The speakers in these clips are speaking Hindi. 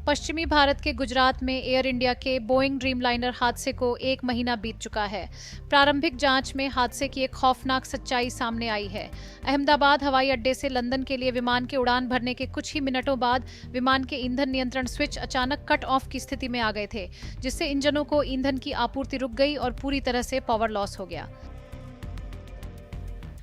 पश्चिमी भारत के गुजरात में एयर इंडिया के बोइंग ड्रीमलाइनर हादसे को 1 महीना बीत चुका है। प्रारंभिक जांच में हादसे की एक खौफनाक सच्चाई सामने आई है। अहमदाबाद हवाई अड्डे से लंदन के लिए विमान की उड़ान भरने के कुछ ही मिनटों बाद विमान के ईंधन नियंत्रण स्विच अचानक कट ऑफ की स्थिति में आ गए थे, जिससे इंजनों को ईंधन की आपूर्ति रुक गई और पूरी तरह से पावर लॉस हो गया।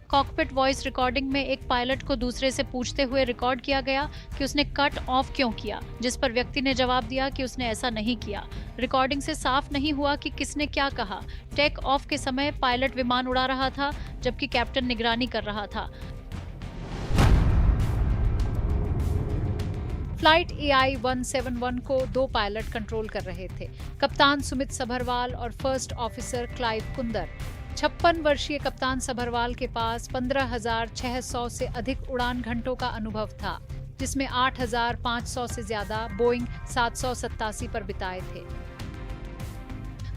कॉकपिट वॉइस रिकॉर्डिंग में एक पायलट को दूसरे से पूछते हुए रिकॉर्ड किया गया कि उसने कट ऑफ क्यों किया, जिस पर व्यक्ति ने जवाब दिया कि उसने ऐसा नहीं किया। रिकॉर्डिंग से साफ नहीं हुआ कि किसने क्या कहा। टेक ऑफ के समय पायलट विमान उड़ा रहा था, जबकि कैप्टन निगरानी कर रहा था। फ्लाइट AI 171 को 2 पायलट कंट्रोल कर रहे थे, कप्तान सुमित सभरवाल और फर्स्ट ऑफिसर क्लाइव कुंदर। 56 वर्षीय कप्तान सभरवाल के पास 15,600 से अधिक उड़ान घंटों का अनुभव था, जिसमें 8,500 से ज्यादा बोइंग 787 पर बिताए थे।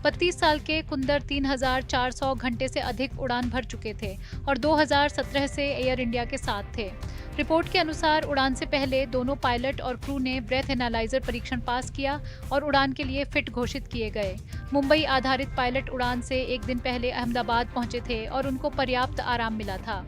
32 साल के कुंदर 3,400 घंटे से अधिक उड़ान भर चुके थे और 2017 से एयर इंडिया के साथ थे। रिपोर्ट के अनुसार उड़ान से पहले दोनों पायलट और क्रू ने ब्रेथ एनालाइजर परीक्षण पास किया और उड़ान के लिए फिट घोषित किए गए। मुंबई आधारित पायलट उड़ान से एक दिन पहले अहमदाबाद पहुंचे थे और उनको पर्याप्त आराम मिला था।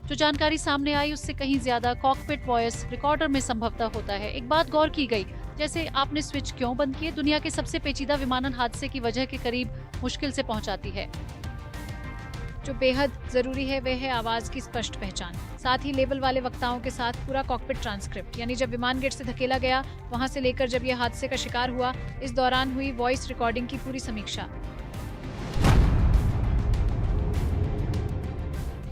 जो जानकारी सामने आई उससे कहीं ज्यादा कॉकपिट वॉइस रिकॉर्डर में संभवतः होता है। एक बात गौर की गई, जैसे आपने स्विच क्यों बंद किए, दुनिया के सबसे पेचीदा विमानन हादसे की वजह के करीब मुश्किल से पहुंचाती है। जो बेहद जरूरी है वह है आवाज की स्पष्ट पहचान, साथ ही लेबल वाले वक्ताओं के साथ पूरा कॉकपिट ट्रांसक्रिप्ट, यानी जब विमान गेट से धकेला गया वहां से लेकर जब यह हादसे का शिकार हुआ, इस दौरान हुई वॉइस रिकॉर्डिंग की पूरी समीक्षा।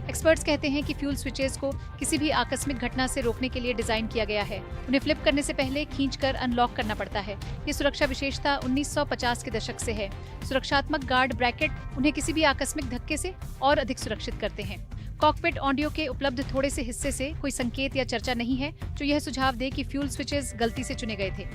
एक्सपर्ट्स कहते हैं कि फ्यूल स्विचेस को किसी भी आकस्मिक घटना से रोकने के लिए डिजाइन किया गया है। उन्हें फ्लिप करने से पहले खींचकर अनलॉक करना पड़ता है। ये सुरक्षा विशेषता 1950 के दशक से है। सुरक्षात्मक गार्ड ब्रैकेट उन्हें किसी भी आकस्मिक धक्के से और अधिक सुरक्षित करते हैं। कॉकपिट ऑडियो के उपलब्ध थोड़े से हिस्से से कोई संकेत या चर्चा नहीं है जो यह सुझाव दे कि फ्यूल स्विचेस गलती से चुने गए थे।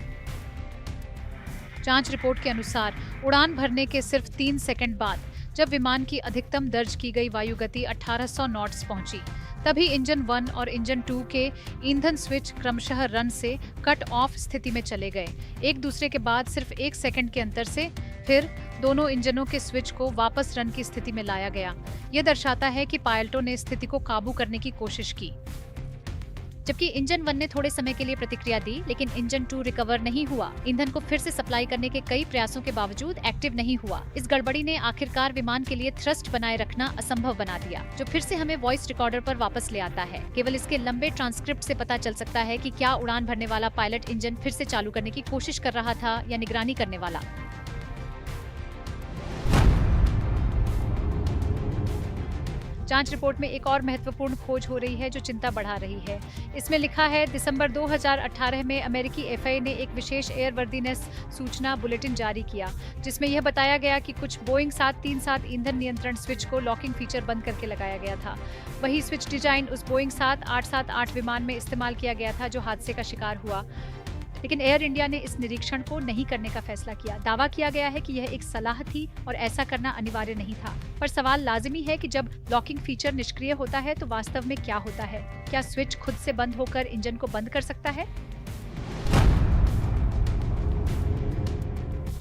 जांच रिपोर्ट के अनुसार उड़ान भरने के सिर्फ 3 सेकंड बाद जब विमान की अधिकतम दर्ज की गई वायु गति 1800 नॉट्स पहुंची, तभी इंजन 1 और इंजन 2 के ईंधन स्विच क्रमशः रन से कट ऑफ स्थिति में चले गए। एक दूसरे के बाद सिर्फ 1 सेकंड के अंतर से फिर दोनों इंजनों के स्विच को वापस रन की स्थिति में लाया गया। यह दर्शाता है कि पायलटों ने स्थिति को काबू करने की कोशिश की। जबकि इंजन 1 ने थोड़े समय के लिए प्रतिक्रिया दी, लेकिन इंजन 2 रिकवर नहीं हुआ। ईंधन को फिर से सप्लाई करने के कई प्रयासों के बावजूद एक्टिव नहीं हुआ। इस गड़बड़ी ने आखिरकार विमान के लिए थ्रस्ट बनाए रखना असंभव बना दिया, जो फिर से हमें वॉइस रिकॉर्डर पर वापस ले आता है। केवल इसके लंबे ट्रांसक्रिप्ट से पता चल सकता है कि क्या उड़ान भरने वाला पायलट इंजन फिर से चालू करने की कोशिश कर रहा था या निगरानी करने वाला। जांच रिपोर्ट में एक और महत्वपूर्ण खोज हो रही है जो चिंता बढ़ा रही है। इसमें लिखा है, दिसंबर 2018 में अमेरिकी FAA ने एक विशेष एयरवर्दीनेस सूचना बुलेटिन जारी किया, जिसमें यह बताया गया कि कुछ बोइंग 737 ईंधन नियंत्रण स्विच को लॉकिंग फीचर बंद करके लगाया गया था। वही स्विच डिजाइन उस बोइंग 7878 विमान में इस्तेमाल किया गया था जो हादसे का शिकार हुआ। लेकिन एयर इंडिया ने इस निरीक्षण को नहीं करने का फैसला किया। दावा किया गया है कि यह एक सलाह थी और ऐसा करना अनिवार्य नहीं था। पर सवाल लाजिमी है कि जब लॉकिंग फीचर निष्क्रिय होता है तो वास्तव में क्या होता है? क्या स्विच खुद से बंद होकर इंजन को बंद कर सकता है?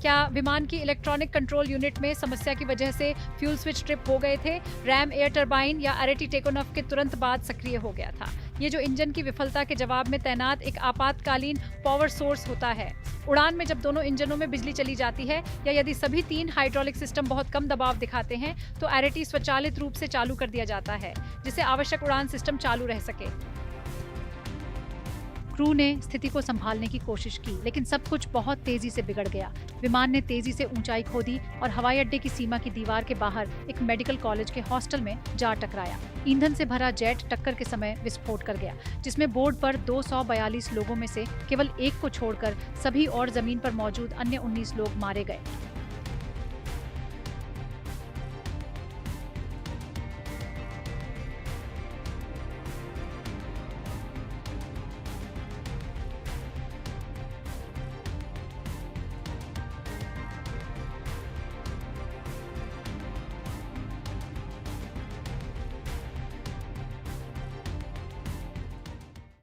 क्या विमान की इलेक्ट्रॉनिक कंट्रोल यूनिट में समस्या की वजह से फ्यूल स्विच ट्रिप हो गए थे? रैम एयर टरबाइन या आरएटी टेकोनॉफ के तुरंत बाद सक्रिय हो गया था? ये जो इंजन की विफलता के जवाब में तैनात एक आपातकालीन पावर सोर्स होता है। उड़ान में जब दोनों इंजनों में बिजली चली जाती है या यदि सभी 3 हाइड्रोलिक सिस्टम बहुत कम दबाव दिखाते हैं तो आरएटी स्वचालित रूप से चालू कर दिया जाता है, जिससे आवश्यक उड़ान सिस्टम चालू रह सके। क्रू ने स्थिति को संभालने की कोशिश की, लेकिन सब कुछ बहुत तेजी से बिगड़ गया। विमान ने तेजी से ऊंचाई खोदी और हवाई अड्डे की सीमा की दीवार के बाहर एक मेडिकल कॉलेज के हॉस्टल में जा टकराया। ईंधन से भरा जेट टक्कर के समय विस्फोट कर गया, जिसमें बोर्ड पर 242 लोगों में से केवल 1 को छोड़कर सभी और जमीन पर मौजूद अन्य 19 लोग मारे गए।